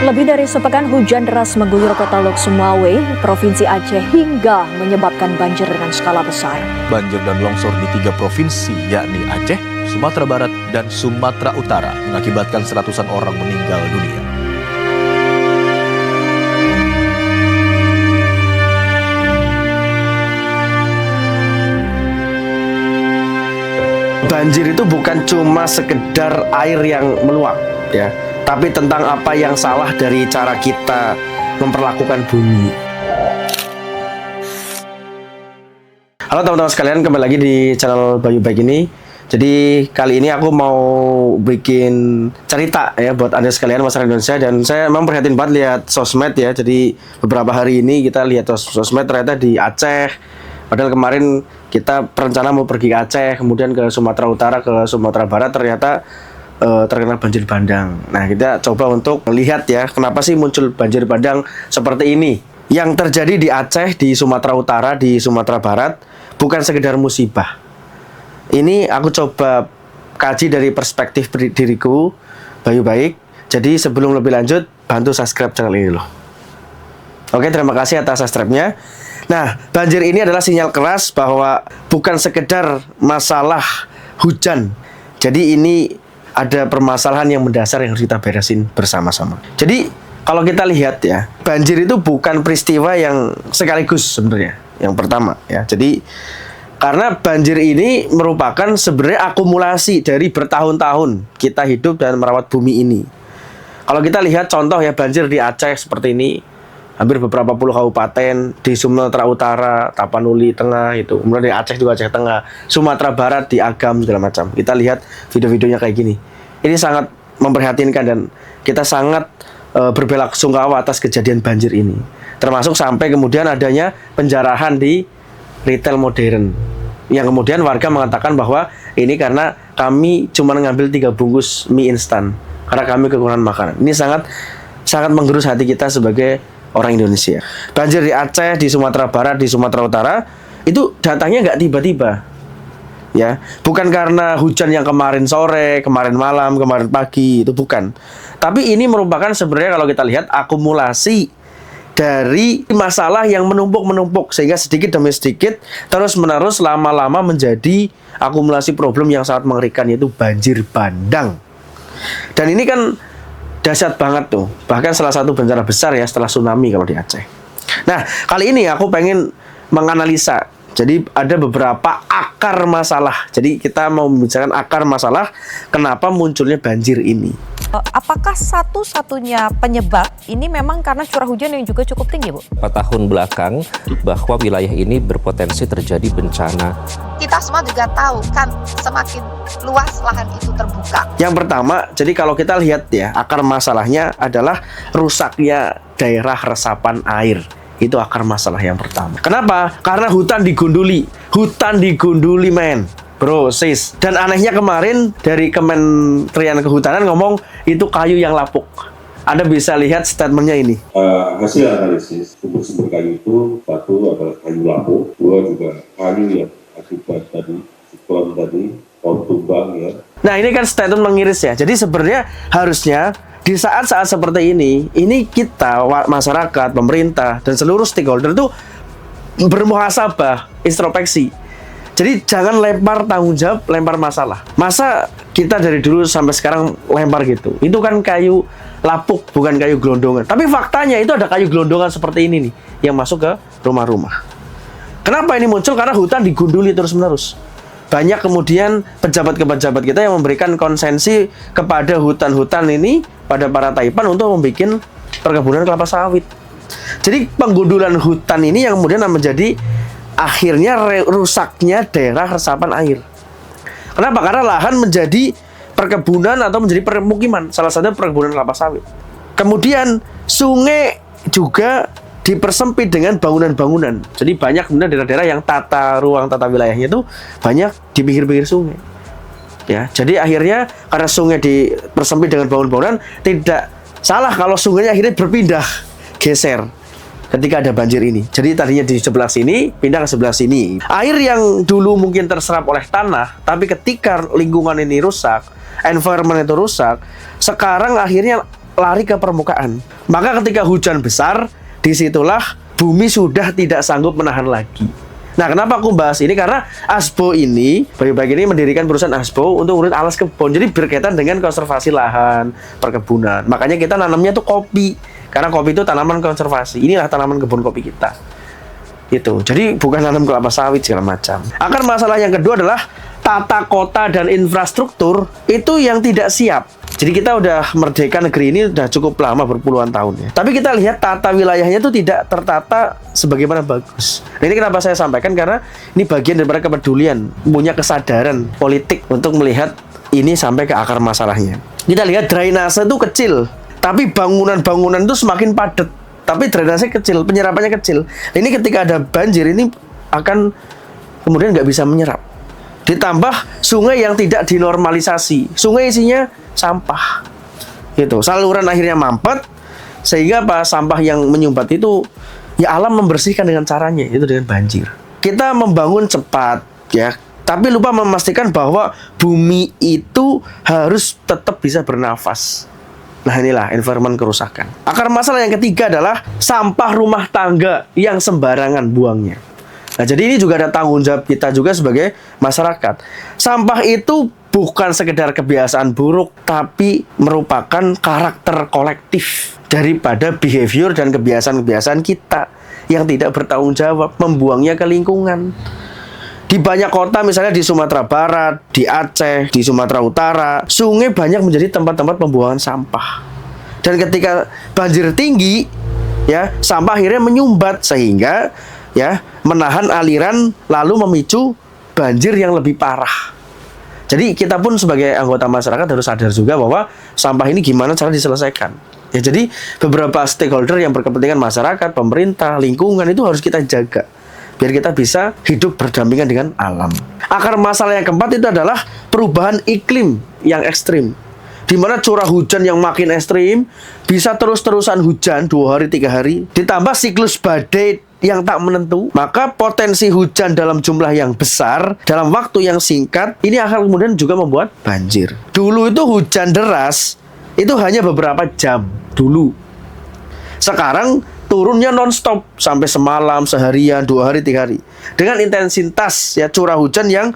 Lebih dari sepekan hujan deras mengguyur kota Lok Sumawe, Provinsi Aceh hingga menyebabkan banjir dengan skala besar. Banjir dan longsor di 3 provinsi yakni Aceh, Sumatera Barat, dan Sumatera Utara mengakibatkan seratusan orang meninggal dunia. Banjir itu bukan cuma sekedar air yang meluap, ya, tapi tentang apa yang salah dari cara kita memperlakukan bumi. Halo teman-teman sekalian, kembali lagi di channel Bayu Baik ini. Jadi kali ini aku mau bikin cerita ya buat Anda sekalian masyarakat Indonesia, dan saya memang prihatin banget lihat sosmed ya. Jadi beberapa hari ini kita lihat sosmed ternyata di Aceh. Padahal kemarin kita berencana mau pergi ke Aceh, kemudian ke Sumatera Utara, ke Sumatera Barat, ternyata terkena banjir bandang. Nah, kita coba untuk melihat ya, kenapa sih muncul banjir bandang seperti ini. Yang terjadi di Aceh, di Sumatera Utara, di Sumatera Barat, bukan sekedar musibah. Ini aku coba kaji dari perspektif diriku, Bayu Baik. Jadi sebelum lebih lanjut, bantu subscribe channel ini loh. Oke, terima kasih atas subscribe-nya. Nah, banjir ini adalah sinyal keras bahwa bukan sekedar masalah hujan. Jadi ini ada permasalahan yang mendasar yang harus kita beresin bersama-sama. Jadi kalau kita lihat ya, banjir itu bukan peristiwa yang sekaligus sebenarnya. Yang pertama ya. Jadi karena banjir ini merupakan sebenarnya akumulasi dari bertahun-tahun kita hidup dan merawat bumi ini. Kalau kita lihat contoh ya, banjir di Aceh seperti ini. Hampir beberapa puluh kabupaten, di Sumatera Utara, Tapanuli Tengah itu, kemudian di Aceh juga Aceh Tengah, Sumatera Barat di Agam segala macam. Kita lihat video-videonya kayak gini. Ini sangat memprihatinkan dan kita sangat berbelasungkawa atas kejadian banjir ini. Termasuk sampai kemudian adanya penjarahan di retail modern. Yang kemudian warga mengatakan bahwa ini karena kami cuma ngambil 3 bungkus mie instan karena kami kekurangan makanan. Ini sangat menggerus hati kita sebagai orang Indonesia. Banjir di Aceh, di Sumatera Barat, di Sumatera Utara itu datangnya nggak tiba-tiba, ya. Bukan karena hujan yang kemarin sore, kemarin malam, kemarin pagi, itu bukan. Tapi ini merupakan sebenarnya kalau kita lihat akumulasi dari masalah yang menumpuk sehingga sedikit demi sedikit terus-menerus lama-lama menjadi akumulasi problem yang sangat mengerikan, yaitu banjir bandang. Dan ini kan dahsyat banget tuh, bahkan salah satu bencana besar ya setelah tsunami kalau di Aceh. Nah, kali ini aku pengen menganalisa. Jadi ada beberapa akar masalah. Jadi kita mau membicarakan akar masalah kenapa munculnya banjir ini. Apakah satu-satunya penyebab ini memang karena curah hujan yang juga cukup tinggi, Bu? 4 tahun belakang bahwa wilayah ini berpotensi terjadi bencana. Kita semua juga tahu kan semakin luas lahan itu terbuka. Yang pertama, jadi kalau kita lihat ya, akar masalahnya adalah rusaknya daerah resapan air. Itu akar masalah yang pertama. Kenapa? Karena hutan digunduli. Hutan digunduli, men. Bro, sis. Dan anehnya kemarin dari Kementerian Kehutanan ngomong itu kayu yang lapuk. Anda bisa lihat statementnya ini. Hasil analisis sumber-sumber kayu itu, satu adalah kayu lapuk, dua juga kayu yang akibat tadi siklon tadi, pohon tumbang ya. Nah, ini kan statement mengiris ya. Jadi sebenarnya harusnya di saat-saat seperti ini kita masyarakat, pemerintah dan seluruh stakeholder itu bermuhasabah, introspeksi. Jadi jangan lempar tanggung jawab, lempar masalah. Masa kita dari dulu sampai sekarang lempar gitu? Itu kan kayu lapuk, bukan kayu gelondongan. Tapi faktanya itu ada kayu gelondongan seperti ini nih yang masuk ke rumah-rumah. Kenapa ini muncul? Karena hutan digunduli terus-menerus. Banyak kemudian pejabat-pejabat kita yang memberikan konsensi kepada hutan-hutan ini, pada para taipan untuk membuat perkebunan kelapa sawit. Jadi penggundulan hutan ini yang kemudian menjadi akhirnya rusaknya daerah resapan air. Kenapa? Karena lahan menjadi perkebunan atau menjadi permukiman, salah satunya perkebunan kelapa sawit. Kemudian sungai juga dipersempit dengan bangunan-bangunan. Jadi banyak kemudian daerah-daerah yang tata wilayahnya itu banyak di pinggir-pinggir sungai. Ya, jadi akhirnya karena sungai dipersempit dengan bangunan-bangunan, tidak salah kalau sungainya akhirnya berpindah, geser ketika ada banjir ini. Jadi tadinya di sebelah sini, pindah ke sebelah sini. Air yang dulu mungkin terserap oleh tanah, tapi ketika lingkungan ini rusak, environment itu rusak, sekarang akhirnya lari ke permukaan. Maka ketika hujan besar, disitulah bumi sudah tidak sanggup menahan lagi. Nah, kenapa aku bahas ini? Karena Asbo ini, Bayu-Baik ini mendirikan perusahaan Asbo untuk urut alas kebun. Jadi berkaitan dengan konservasi lahan, perkebunan. Makanya kita nanamnya tuh kopi. Karena kopi itu tanaman konservasi. Inilah tanaman kebun kopi kita. Itu. Jadi bukan nanam kelapa sawit segala macam. Akar masalah yang kedua adalah tata kota dan infrastruktur itu yang tidak siap. Jadi kita udah merdeka negeri ini udah cukup lama, berpuluhan tahun ya. Tapi kita lihat tata wilayahnya itu tidak tertata sebagaimana bagus. Nah, ini kenapa saya sampaikan, karena ini bagian daripada kepedulian, punya kesadaran politik untuk melihat ini sampai ke akar masalahnya. Kita lihat drainase itu kecil, tapi bangunan-bangunan itu semakin padat. Tapi drainase kecil, penyerapannya kecil. Ini ketika ada banjir ini akan kemudian nggak bisa menyerap. Ditambah sungai yang tidak dinormalisasi, sungai isinya sampah, gitu. Saluran akhirnya mampet, sehingga sampah yang menyumbat itu, ya alam membersihkan dengan caranya, itu dengan banjir. Kita membangun cepat, ya, tapi lupa memastikan bahwa bumi itu harus tetap bisa bernafas. Nah, inilah environment kerusakan. Akar masalah yang ketiga adalah sampah rumah tangga yang sembarangan buangnya. Nah, jadi ini juga ada tanggung jawab kita juga sebagai masyarakat. Sampah itu bukan sekedar kebiasaan buruk, tapi merupakan karakter kolektif daripada behavior dan kebiasaan-kebiasaan kita yang tidak bertanggung jawab, membuangnya ke lingkungan. Di banyak kota, misalnya di Sumatera Barat, di Aceh, di Sumatera Utara, sungai banyak menjadi tempat-tempat pembuangan sampah. Dan ketika banjir tinggi, ya, sampah akhirnya menyumbat sehingga ya menahan aliran lalu memicu banjir yang lebih parah. Jadi kita pun sebagai anggota masyarakat harus sadar juga bahwa sampah ini gimana cara diselesaikan. Ya, jadi beberapa stakeholder yang berkepentingan, masyarakat, pemerintah, lingkungan, itu harus kita jaga biar kita bisa hidup berdampingan dengan alam. Akar masalah yang keempat itu adalah perubahan iklim yang ekstrim, di mana curah hujan yang makin ekstrim, bisa terus-terusan hujan 2 hari 3 hari, ditambah siklus badai yang tak menentu, maka potensi hujan dalam jumlah yang besar dalam waktu yang singkat ini akan kemudian juga membuat banjir. Dulu itu hujan deras itu hanya beberapa jam dulu. Sekarang turunnya non-stop sampai semalam, seharian, 2 hari 3 hari, dengan intensitas ya curah hujan yang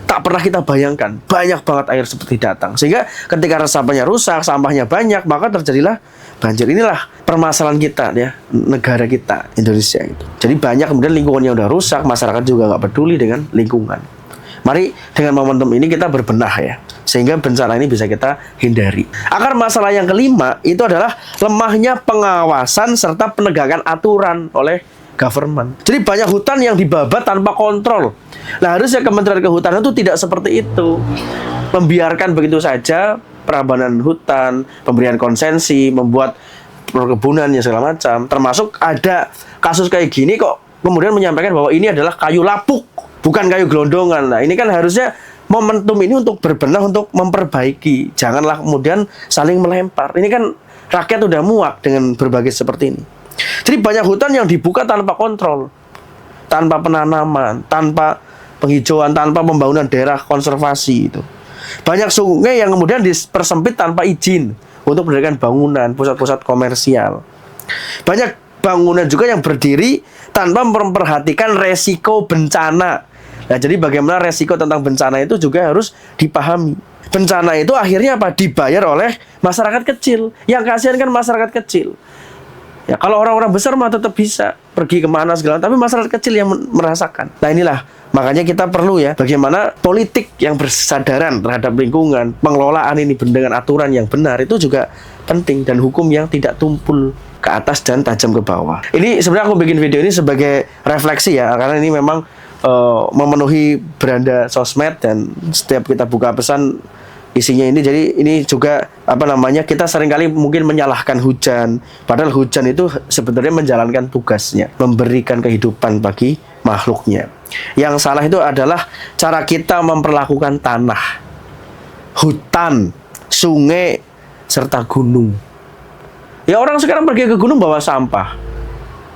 tak pernah kita bayangkan. Banyak banget air seperti datang, sehingga ketika resapannya rusak, sampahnya banyak, maka terjadilah banjir. Inilah permasalahan kita ya, negara kita Indonesia itu. Jadi banyak kemudian lingkungan yang udah rusak, masyarakat juga nggak peduli dengan lingkungan. Mari dengan momentum ini kita berbenah ya, sehingga bencana ini bisa kita hindari. Akar masalah yang kelima itu adalah lemahnya pengawasan serta penegakan aturan oleh government. Jadi banyak hutan yang dibabat tanpa kontrol. Nah, harusnya Kementerian Kehutanan itu tidak seperti itu, membiarkan begitu saja perabanan hutan, pemberian konsensi, membuat perkebunan ya segala macam. Termasuk ada kasus kayak gini kok kemudian menyampaikan bahwa ini adalah kayu lapuk, bukan kayu gelondongan. Nah, ini kan harusnya momentum ini untuk berbenah, untuk memperbaiki. Janganlah kemudian saling melempar. Ini kan rakyat udah muak dengan berbagai seperti ini. Jadi banyak hutan yang dibuka tanpa kontrol, tanpa penanaman, tanpa penghijauan, tanpa pembangunan daerah konservasi itu. Banyak sungai yang kemudian dipersempit tanpa izin untuk mendirikan bangunan, pusat-pusat komersial. Banyak bangunan juga yang berdiri tanpa memperhatikan resiko bencana. Nah, jadi bagaimana resiko tentang bencana itu juga harus dipahami. Bencana itu akhirnya apa? Dibayar oleh masyarakat kecil. Yang kasihan kan masyarakat kecil. Ya, kalau orang-orang besar mah tetap bisa pergi kemana segala, tapi masyarakat kecil yang merasakan. Nah, inilah makanya kita perlu ya bagaimana politik yang bersadaran terhadap lingkungan, pengelolaan ini dengan aturan yang benar itu juga penting, dan hukum yang tidak tumpul ke atas dan tajam ke bawah. Ini sebenarnya aku bikin video ini sebagai refleksi ya, karena ini memang memenuhi beranda sosmed, dan setiap kita buka pesan isinya ini. Jadi ini juga kita seringkali mungkin menyalahkan hujan, padahal hujan itu sebenarnya menjalankan tugasnya, memberikan kehidupan bagi makhluknya. Yang salah itu adalah cara kita memperlakukan tanah, hutan, sungai, serta gunung. Ya, orang sekarang pergi ke gunung bawa sampah.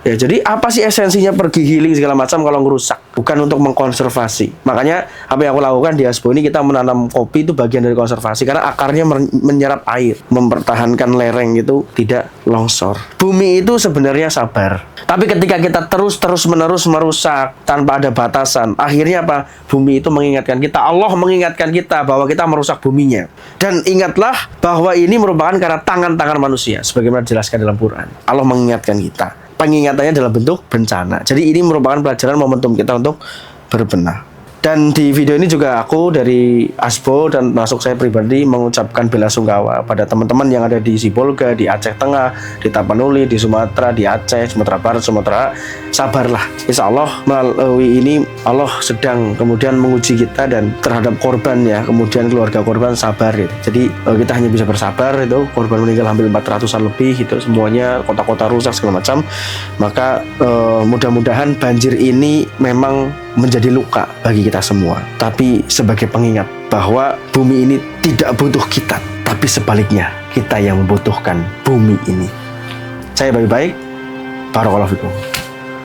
Ya, jadi apa sih esensinya pergi healing segala macam kalau ngerusak? Bukan untuk mengkonservasi. Makanya apa yang aku lakukan di Asbo ini, kita menanam kopi itu bagian dari konservasi karena akarnya menyerap air, mempertahankan lereng itu tidak longsor. Bumi itu sebenarnya sabar. Tapi ketika kita terus-menerus merusak tanpa ada batasan, akhirnya apa? Bumi itu mengingatkan kita, Allah mengingatkan kita bahwa kita merusak buminya. Dan ingatlah bahwa ini merupakan karena tangan-tangan manusia, sebagaimana dijelaskan dalam Quran. Allah mengingatkan kita. Pengingatannya dalam bentuk bencana. Jadi ini merupakan pelajaran momentum kita untuk berbenah. Dan di video ini juga aku dari Asbo dan masuk saya pribadi mengucapkan bela sungkawa pada teman-teman yang ada di Sibolga, di Aceh Tengah, di Tapanuli, di Sumatera, di Aceh, Sumatera Barat, Sumatera. Sabarlah. Insya Allah melalui ini Allah sedang kemudian menguji kita dan terhadap korban ya, kemudian keluarga korban sabar gitu. Jadi kita hanya bisa bersabar itu, korban meninggal hampir 400-an lebih gitu, semuanya kota-kota rusak segala macam. Maka mudah-mudahan banjir ini memang menjadi luka bagi kita semua, tapi sebagai pengingat bahwa bumi ini tidak butuh kita, tapi sebaliknya kita yang membutuhkan bumi ini. Saya baik-baik, barakallahu fikum.